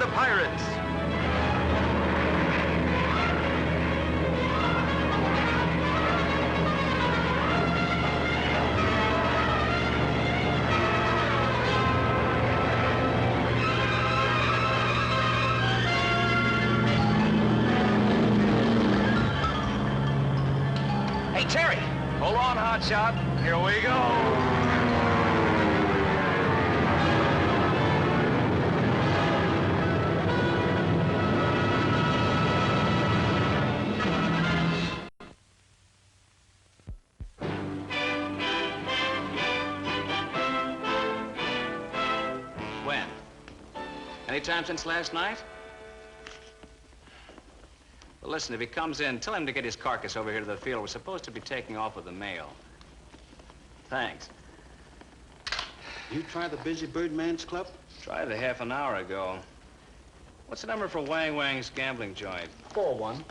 the pirates. Hey, Terry! Hold on, Hotshot. Here we go. When? Any time since last night? Well, listen, if he comes in, tell him to get his carcass over here to the field. We're supposed to be taking off with the mail. Thanks. You try the Busy Bird Man's Club? Tried it a half an hour ago. What's the number for Wang Wang's gambling joint? 4-1.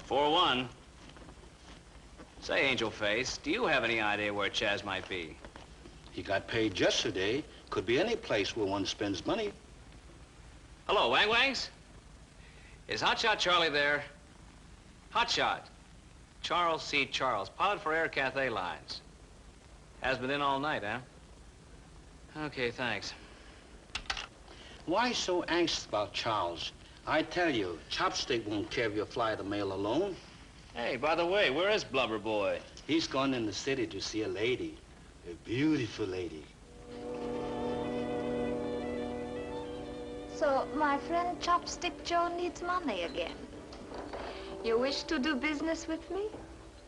4-1. Say, Angel Face, do you have any idea where Chaz might be? He got paid yesterday. Could be any place where one spends money. Hello, Wang Wangs? Is Hotshot Charlie there? Hotshot. Charles C. Charles, pilot for Air Cathay Lines. Has been in all night, huh? Okay, thanks. Why so anxious about Charles? I tell you, Chopstick won't care if you fly the mail alone. Hey, by the way, where is Blubber Boy? He's gone in the city to see a lady. A beautiful lady. So, my friend Chopstick Joe needs money again. You wish to do business with me?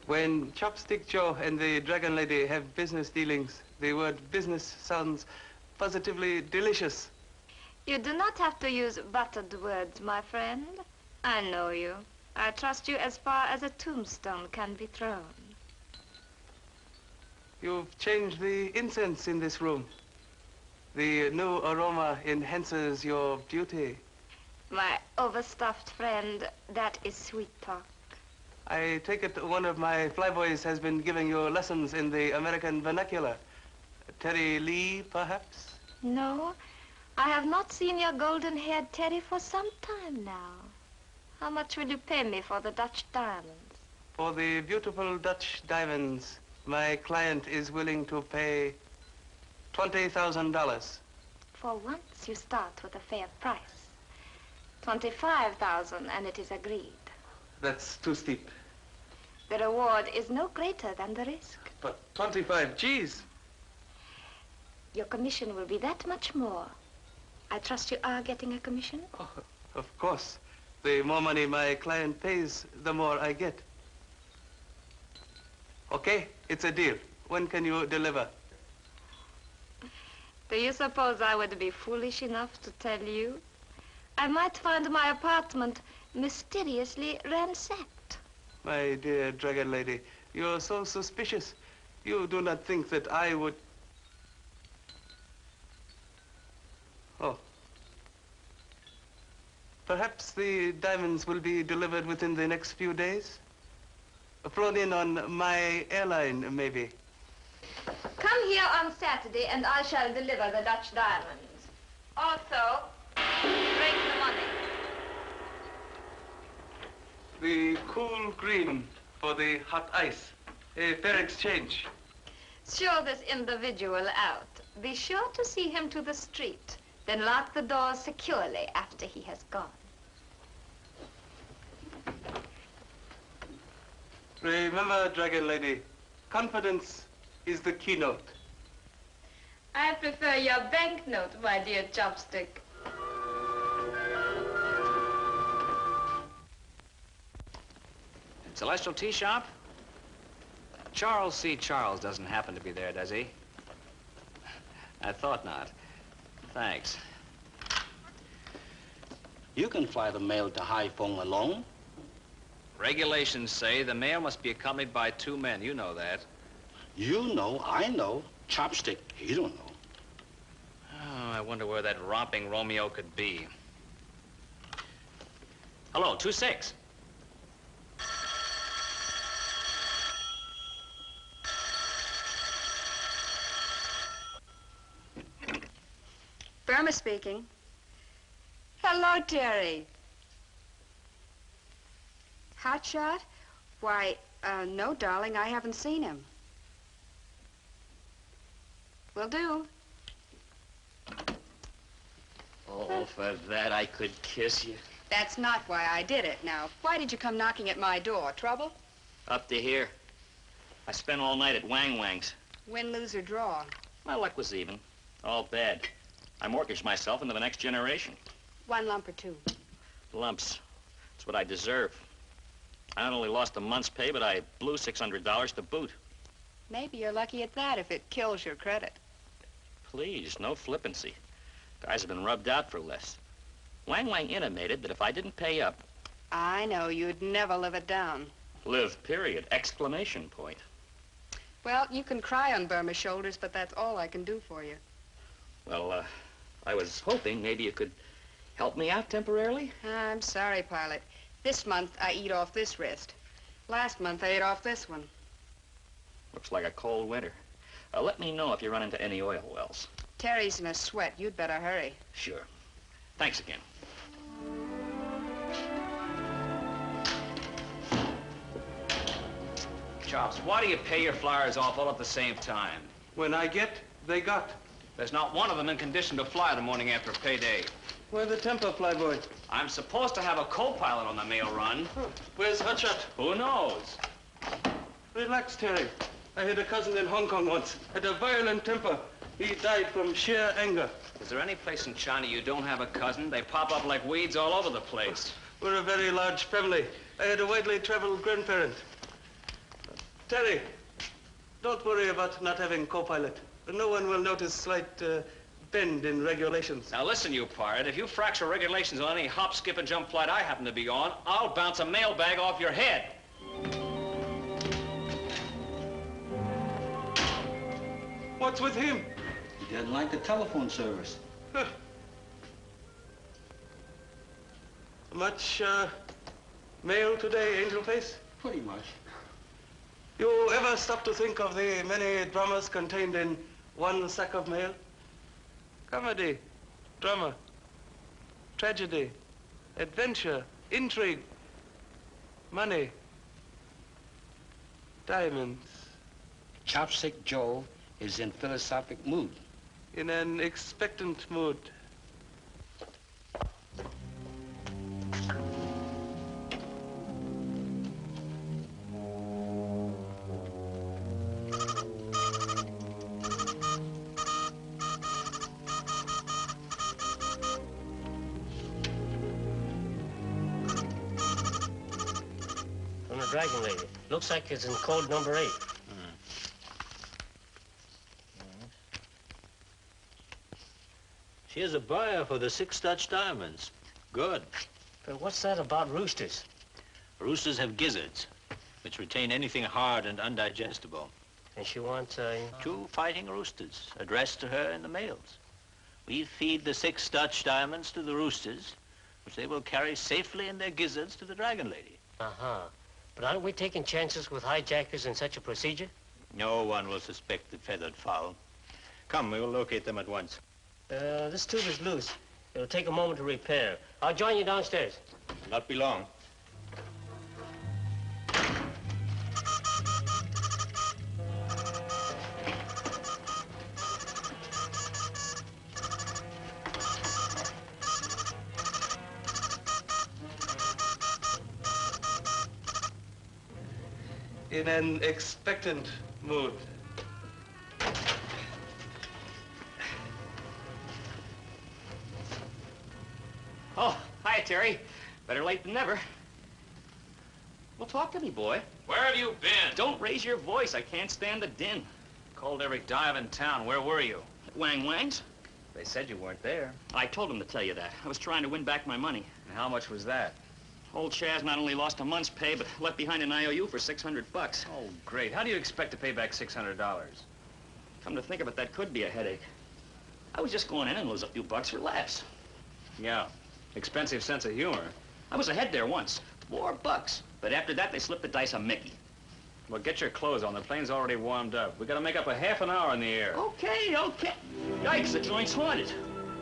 When Chopstick Joe and the Dragon Lady have business dealings, the word business sounds positively delicious. You do not have to use buttered words, my friend. I know you. I trust you as far as a tombstone can be thrown. You've changed the incense in this room. The new aroma enhances your beauty. My overstuffed friend, that is sweet talk. I take it one of my flyboys has been giving you lessons in the American vernacular. Terry Lee, perhaps? No, I have not seen your golden-haired Terry for some time now. How much will you pay me for the Dutch diamonds? For the beautiful Dutch diamonds, my client is willing to pay $20,000. For once, you start with a fair price. 25,000, and it is agreed. That's too steep. The reward is no greater than the risk. But 25 G's. Your commission will be that much more. I trust you are getting a commission? Oh, of course. The more money my client pays, the more I get. Okay, it's a deal. When can you deliver? Do you suppose I would be foolish enough to tell you? I might find my apartment mysteriously ransacked. My dear Dragon Lady, you're so suspicious. You do not think that I would... Oh. Perhaps the diamonds will be delivered within the next few days? Flown in on my airline, maybe. Come here on Saturday and I shall deliver the Dutch diamonds. Also, bring the money. The cool green for the hot ice. A fair exchange. Show this individual out. Be sure to see him to the street. Then lock the doors securely after he has gone. Remember, Dragon Lady, confidence is the keynote. I prefer your banknote, my dear Chopstick. Celestial Tea Shop? Charles C. Charles doesn't happen to be there, does he? I thought not. Thanks. You can fly the mail to Haiphong alone. Regulations say the mail must be accompanied by 2 men. You know that. You know, I know. Chopstick, he don't know. Oh, I wonder where that romping Romeo could be. Hello, 2-6. Burma speaking. Hello, Terry. Hotshot? Why, no, darling, I haven't seen him. Will do. Oh, for that I could kiss you. That's not why I did it. Now, why did you come knocking at my door? Trouble? Up to here. I spent all night at Wang Wang's. Win, lose, or draw? My luck was even. All bad. I mortgaged myself into the next generation. 1 lump or 2? Lumps. It's what I deserve. I not only lost a month's pay, but I blew $600 to boot. Maybe you're lucky at that if it kills your credit. Please, no flippancy. Guys have been rubbed out for less. Wang Wang intimated that if I didn't pay up... I know, you'd never live it down. Live, period. Exclamation point. Well, you can cry on Burma's shoulders, but that's all I can do for you. Well, I was hoping maybe you could help me out temporarily. I'm sorry, pilot. This month, I eat off this wrist. Last month, I ate off this one. Looks like a cold winter. Let me know if you run into any oil wells. Terry's in a sweat. You'd better hurry. Sure. Thanks again. Chops, why do you pay your flyers off all at the same time? When I get, they got. There's not one of them in condition to fly the morning after payday. Where's the temper, flyboy? I'm supposed to have a co-pilot on the mail run. Huh. Where's Hotshot? Who knows? Relax, Terry. I had a cousin in Hong Kong once. Had a violent temper. He died from sheer anger. Is there any place in China you don't have a cousin? They pop up like weeds all over the place. We're a very large family. I had a widely traveled grandparent. Terry, don't worry about not having co-pilot. No one will notice slight bend in regulations. Now listen, you pirate, if you fracture regulations on any hop, skip, and jump flight I happen to be on, I'll bounce a mailbag off your head. What's with him? He doesn't like the telephone service. Huh. Much mail today, Angel Face? Pretty much. You ever stop to think of the many dramas contained in one sack of mail? Comedy, drama, tragedy, adventure, intrigue, money, diamonds. Chopstick Joe is in philosophic mood. In an expectant mood. Dragon Lady. Looks like it's in code number 8. She is a buyer for the 6 Dutch diamonds. Good. But what's that about roosters? Roosters have gizzards, which retain anything hard and undigestible. And she wants, 2 fighting roosters addressed to her in the mails. We feed the 6 Dutch diamonds to the roosters, which they will carry safely in their gizzards to the Dragon Lady. Uh-huh. But aren't we taking chances with hijackers in such a procedure? No one will suspect the feathered fowl. Come, we will locate them at once. This tube is loose. It'll take a moment to repair. I'll join you downstairs. Not be long. In an expectant mood. Oh, hi, Terry. Better late than never. Well, talk to me, boy. Where have you been? Don't raise your voice. I can't stand the din. Called every dive in town. Where were you? At Wang Wang's? They said you weren't there. I told him to tell you that. I was trying to win back my money. And how much was that? Old Chaz not only lost a month's pay, but left behind an IOU for $600. Oh, great. How do you expect to pay back $600? Come to think of it, that could be a headache. I was just going in and lose a few bucks for laughs. Yeah. Expensive sense of humor. I was ahead there once. $4. But after that, they slipped the dice on Mickey. Well, get your clothes on. The plane's already warmed up. We gotta make up a half an hour in the air. Okay. Yikes, the joint's haunted.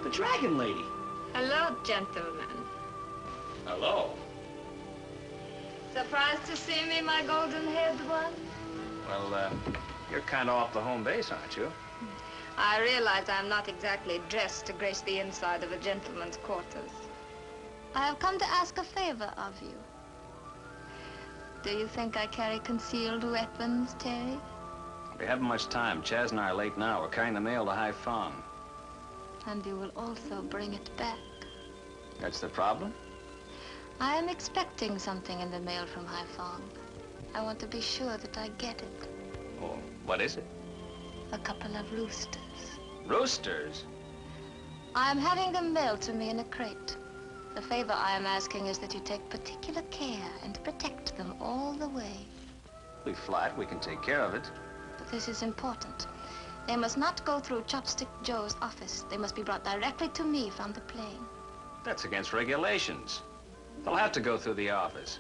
The Dragon Lady. Hello, gentlemen. Hello. Surprised to see me, my golden-haired one? Well, you're kind of off the home base, aren't you? I realize I'm not exactly dressed to grace the inside of a gentleman's quarters. I have come to ask a favor of you. Do you think I carry concealed weapons, Terry? We haven't much time. Chaz and I are late now. We're carrying the mail to Haiphong. And you will also bring it back. That's the problem? I am expecting something in the mail from Haiphong. I want to be sure that I get it. Oh, what is it? A couple of roosters. Roosters? I am having them mailed to me in a crate. The favor I am asking is that you take particular care and protect them all the way. We fly it. We can take care of it. But this is important. They must not go through Chopstick Joe's office. They must be brought directly to me from the plane. That's against regulations. They'll have to go through the office.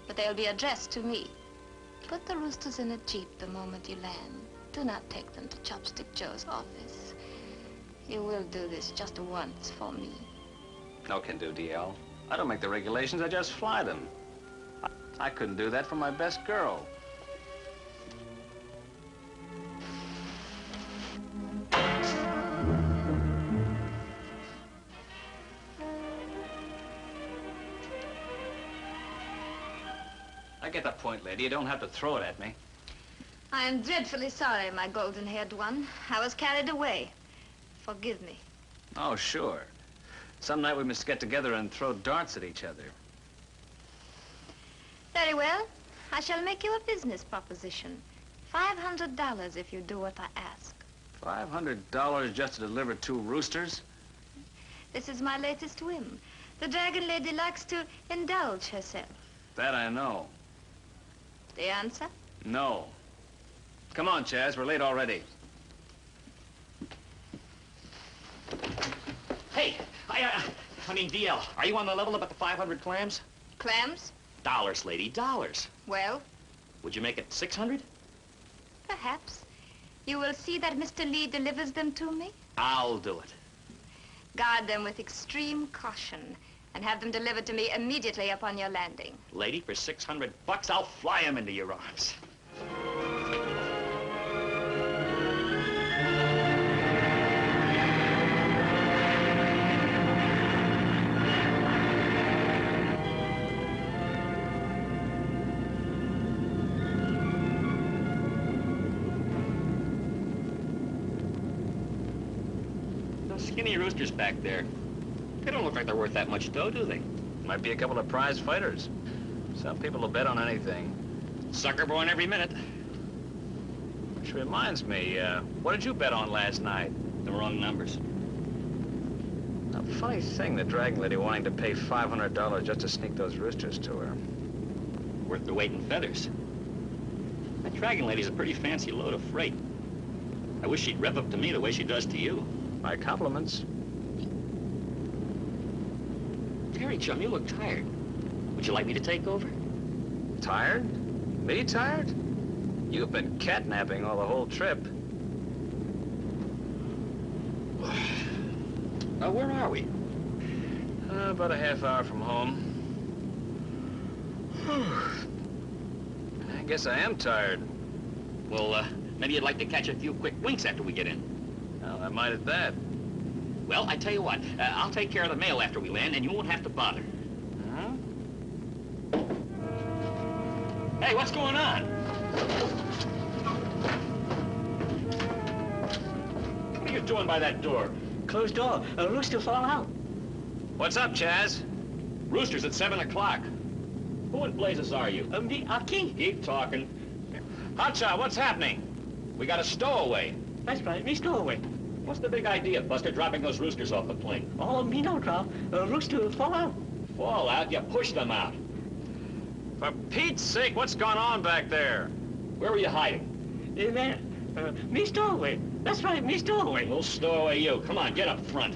But they'll be addressed to me. Put the roosters in a jeep the moment you land. Do not take them to Chopstick Joe's office. You will do this just once for me. No can do, DL. I don't make the regulations, I just fly them. I couldn't do that for my best girl. I get the point, lady. You don't have to throw it at me. I am dreadfully sorry, my golden-haired one. I was carried away. Forgive me. Oh, sure. Some night we must get together and throw darts at each other. Very well. I shall make you a business proposition. $500 if you do what I ask. $500 just to deliver 2 roosters? This is my latest whim. The Dragon Lady likes to indulge herself. That I know. The answer? No. Come on, Chaz. We're late already. Hey, I mean, DL, are you on the level about the 500 clams? Clams? Dollars, lady, dollars. Well, Would you make it 600? perhaps. You will see that Mr. Lee delivers them to me. I'll do it. Guard them with extreme caution and have them delivered to me immediately upon your landing. Lady, for 600 bucks, I'll fly him into your arms. Those skinny roosters back there, they don't look like they're worth that much dough, do they? Might be a couple of prize fighters. Some people will bet on anything. Sucker born every minute. Which reminds me, what did you bet on last night? The wrong numbers. A funny thing, the Dragon Lady wanting to pay $500 just to sneak those roosters to her. Worth the weight in feathers. That Dragon Lady's a pretty fancy load of freight. I wish she'd rev up to me the way she does to you. My compliments. Terry, chum, you look tired. Would you like me to take over? Tired? Me tired? You've been catnapping all the whole trip. Now, where are we? About a half hour from home. I guess I am tired. Well, maybe you'd like to catch a few quick winks after we get in. Well, I might at that. Well, I tell you what, I'll take care of the mail after we land, and you won't have to bother. Huh? Hey, what's going on? What are you doing by that door? Closed door. A rooster fall out. What's up, Chaz? Rooster's at 7 o'clock. Who in blazes are you? The Key. Keep talking. Hotshot, what's happening? We got a stowaway. That's right, me stowaway. What's the big idea, Buster, dropping those roosters off the plane? Oh, me no drop. A rooster fall out. Fall out? You push them out. For Pete's sake, what's gone on back there? Where were you hiding? There. Me stowaway. That's right, me stowaway. We'll stow away you. Come on, get up front.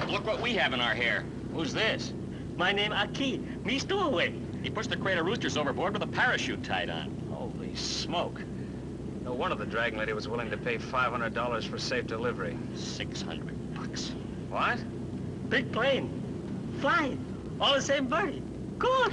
Look what we have in our hair. Who's this? My name Keye. Me stowaway. He pushed the crate of roosters overboard with a parachute tied on. Holy smoke. No wonder the Dragon Lady was willing to pay $500 for safe delivery. $600. What? Big plane. Flying. All the same birdie. Good.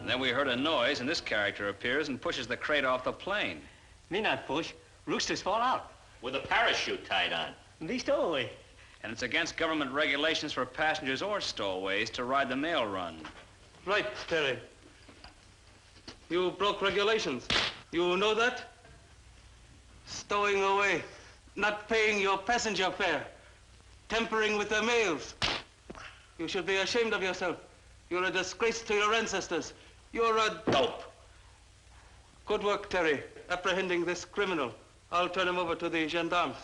Then we heard a noise, and this character appears and pushes the crate off the plane. Me not push. Roosters fall out. With a parachute tied on. They stow away. And it's against government regulations for passengers or stowaways to ride the mail run. Right, Terry. You broke regulations. You know that? Stowing away, not paying your passenger fare, tampering with the mails. You should be ashamed of yourself. You're a disgrace to your ancestors. You're a dope. Good work, Terry, apprehending this criminal. I'll turn him over to the gendarmes.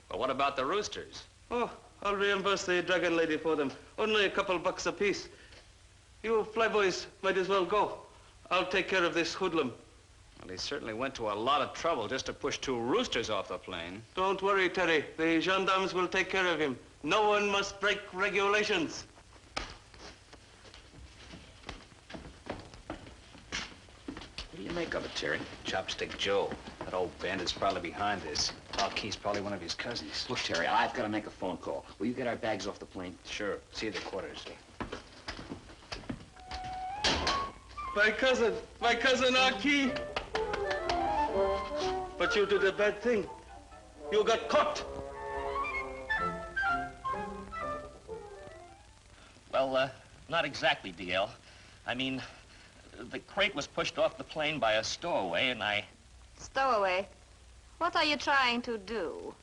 But what about the roosters? Oh, I'll reimburse the Dragon Lady for them. Only a couple bucks apiece. You flyboys might as well go. I'll take care of this hoodlum. Well, he certainly went to a lot of trouble just to push 2 roosters off the plane. Don't worry, Terry. The gendarmes will take care of him. No one must break regulations. What do you make of it, Terry? Chopstick Joe. That old bandit's probably behind this. Key's probably one of his cousins. Look, Terry, I've got to make a phone call. Will you get our bags off the plane? Sure. See you at the quarters. My cousin Keye. But you did a bad thing. You got caught. Well, not exactly, DL. I mean, the crate was pushed off the plane by a stowaway, and I... Stowaway? What are you trying to do?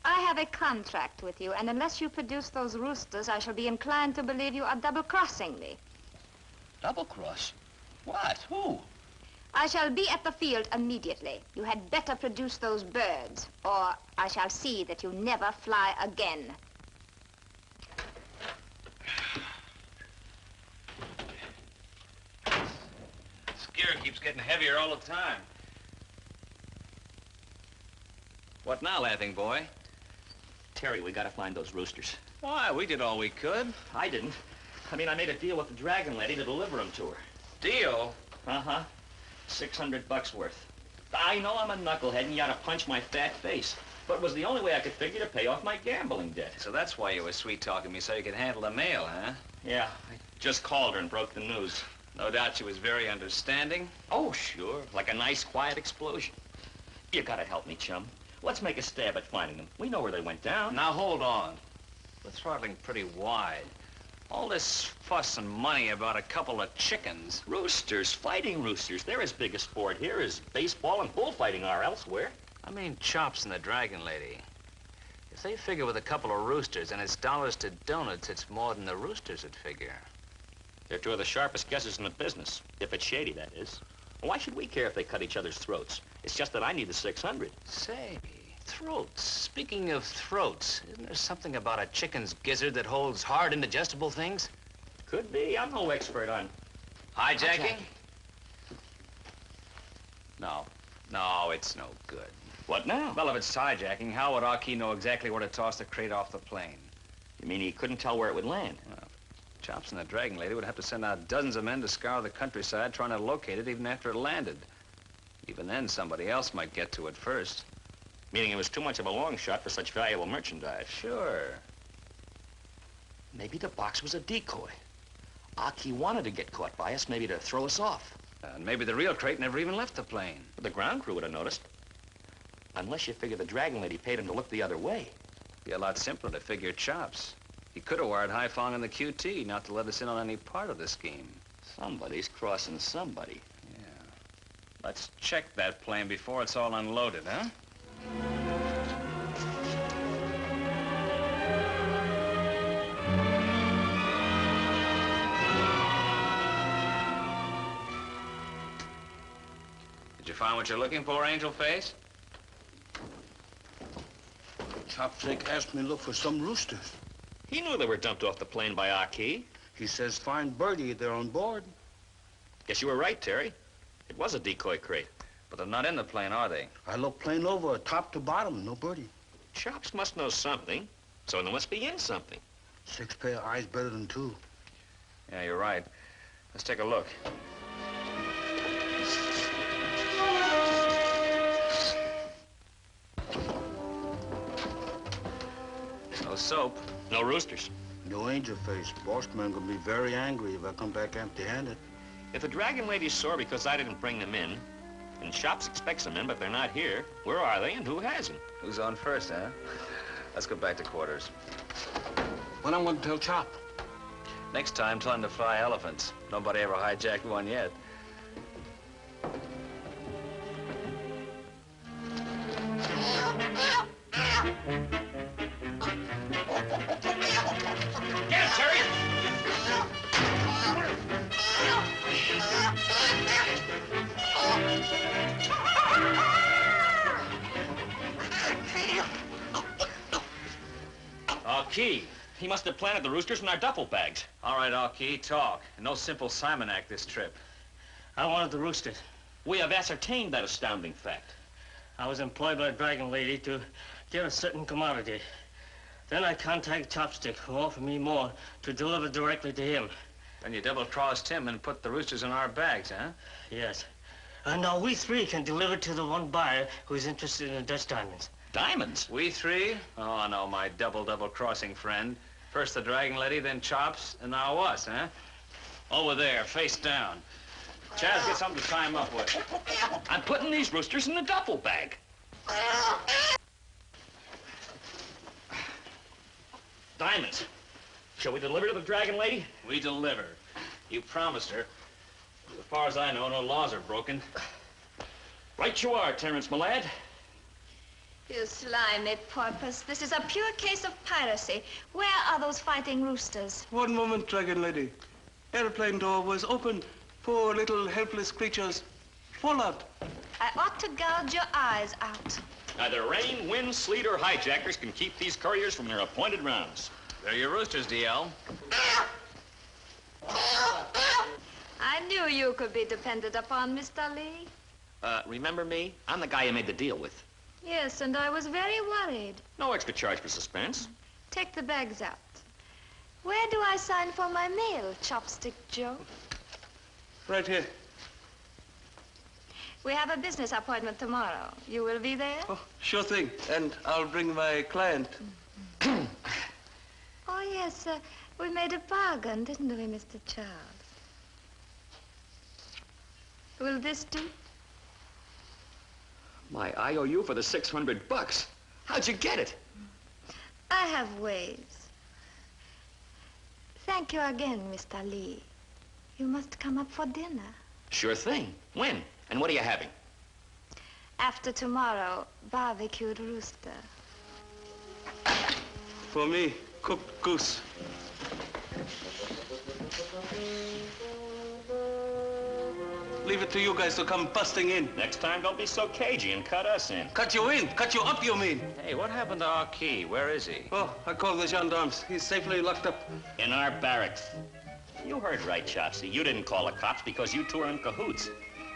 I have a contract with you, and unless you produce those roosters, I shall be inclined to believe you are double-crossing me. Double-cross? What? Who? I shall be at the field immediately. You had better produce those birds, or I shall see that you never fly again. This gear keeps getting heavier all the time. What now, laughing boy? Terry, we got to find those roosters. Why, we did all we could. I didn't. I mean, I made a deal with the Dragon Lady to deliver them to her. Deal? Uh-huh. $600 worth. I know I'm a knucklehead and you ought to punch my fat face, but it was the only way I could figure to pay off my gambling debt. So that's why you were sweet-talking me so you could handle the mail, huh? Yeah, I just called her and broke the news. No doubt she was very understanding. Oh, sure. Like a nice, quiet explosion. You gotta help me, chum. Let's make a stab at finding them. We know where they went down. Now, hold on. We're throttling pretty wide. All this fuss and money about a couple of chickens. Roosters, fighting roosters. They're as big a sport here as baseball and bullfighting are elsewhere. I mean Chops and the Dragon Lady. If they figure with a couple of roosters and it's dollars to donuts, it's more than the roosters would figure. They're 2 of the sharpest guesses in the business. If it's shady, that is. Why should we care if they cut each other's throats? It's just that I need the 600. Say, throats. Speaking of throats, isn't there something about a chicken's gizzard that holds hard, indigestible things? Could be. I'm no expert on Hijacking? No, it's no good. What now? Well, if it's hijacking, how would Keye know exactly where to toss the crate off the plane? You mean he couldn't tell where it would land? Well, Chops and the Dragon Lady would have to send out dozens of men to scour the countryside trying to locate it even after it landed. Even then, somebody else might get to it first. Meaning it was too much of a long shot for such valuable merchandise. Sure. Maybe the box was a decoy. Keye wanted to get caught by us, maybe to throw us off. And maybe the real crate never even left the plane. But the ground crew would have noticed. Unless you figure the Dragon Lady paid him to look the other way. Be a lot simpler to figure Chops. He could have wired Haifong and the QT not to let us in on any part of the scheme. Somebody's crossing somebody. Yeah. Let's check that plane before it's all unloaded, huh? Did you find what you're looking for, Angel Face? Chopstick asked me to look for some roosters. He knew they were dumped off the plane by Keye. He says find birdie, they're on board. Guess you were right, Terry. It was a decoy crate. But they're not in the plane, are they? I looked plain over, top to bottom, no birdie. Chops must know something, so they must be in something. 6 pair of eyes better than 2. Yeah, you're right. Let's take a look. No soap. No roosters. No angel face. Boss man gonna be very angry if I come back empty-handed. If the Dragon Lady's sore because I didn't bring them in, and Chops expects them in, but they're not here, where are they and who has them? Who's on first, huh? Let's go back to quarters. When I'm gonna tell Chop? Next time, tell him to fly elephants. Nobody ever hijacked one yet. Get him, Terry! Key. He must have planted the roosters in our duffel bags. All right, Key, talk. No simple Simon act this trip. I wanted the roosters. We have ascertained that astounding fact. I was employed by the Dragon Lady to get a certain commodity. Then I contacted Chopstick, who offered me more to deliver directly to him. Then you double-crossed him and put the roosters in our bags, huh? Yes. And now we 3 can deliver to the one buyer who's interested in the Dutch diamonds. Diamonds? We 3? Oh, no, my double-crossing friend. First the Dragon Lady, then Chops, and now us, huh? Over there, face down. Chaz, get something to tie him up with. I'm putting these roosters in the duffel bag. Diamonds. Shall we deliver to the Dragon Lady? We deliver. You promised her. As far as I know, no laws are broken. Right you are, Terrence, my lad. You slimy porpoise. This is a pure case of piracy. Where are those fighting roosters? One moment, Dragon Lady. Airplane door was open. Poor little helpless creatures. Fall out. I ought to gouge your eyes out. Neither rain, wind, sleet, or hijackers can keep these couriers from their appointed rounds. They're your roosters, DL. I knew you could be depended upon, Mr. Lee. Remember me? I'm the guy you made the deal with. Yes, and I was very worried. No extra charge for suspense. Take the bags out. Where do I sign for my mail, Chopstick Joe? Right here. We have a business appointment tomorrow. You will be there? Oh, sure thing. And I'll bring my client. Oh, yes, we made a bargain, didn't we, Mr. Charles? Will this do? My IOU for the $600. How'd you get it? I have ways. Thank you again, Mr. Lee. You must come up for dinner. Sure thing. When? And what are you having? After tomorrow, barbecued rooster. For me, cooked goose. Leave it to you guys to come busting in. Next time, don't be so cagey and cut us in. Cut you in. Cut you up, you mean. Hey, what happened to Key? Where is he? Oh, I called the gendarmes. He's safely locked up. In our barracks. You heard right, Chopsy. You didn't call the cops because you 2 are in cahoots.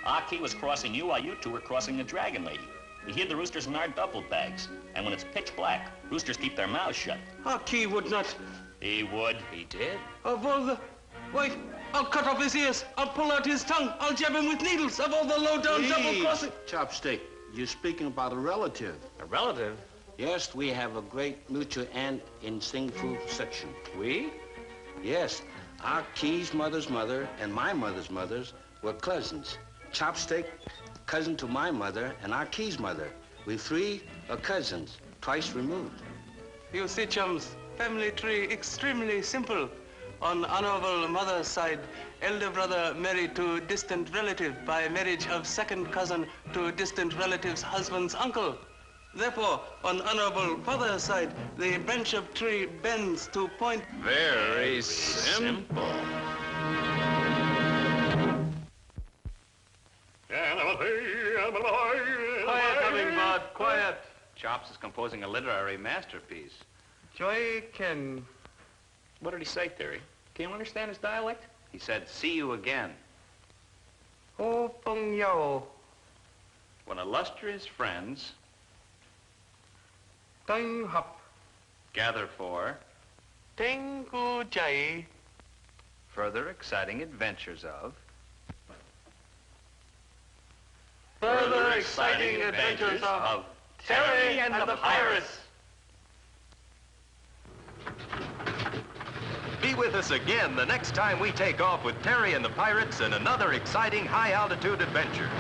Aki was crossing you while you 2 were crossing the Dragon Lady. We hid the roosters in our duffel bags. And when it's pitch black, roosters keep their mouths shut. Key would not. He would. He did? Of all the... Wait, I'll cut off his ears. I'll pull out his tongue. I'll jab him with needles. Of all the low-down double-crossing... Chopstick, you're speaking about a relative. A relative? Yes, we have a great mutual aunt in Sing Fu section. We? Yes, our Key's mother's mother and my mother's mothers were cousins. Chopstick, cousin to my mother and our Key's mother. We 3 are cousins, twice removed. You see, chums, family tree extremely simple. On honorable mother's side, elder brother married to distant relative by marriage of second cousin to distant relative's husband's uncle. Therefore, on honorable father's side, the branch of tree bends to point... Very simple. Quiet, hummingbird, quiet. Chops is composing a literary masterpiece. Joy Ken. What did he say, Terry? Can you understand his dialect? He said, see you again. Oh, Tong Yao. When illustrious friends Tang Hap. gather for Teng Ku Jai. further exciting adventures of Further exciting adventures of Terry and the Pirates. Be with us again the next time we take off with Terry and the Pirates in another exciting high-altitude adventure.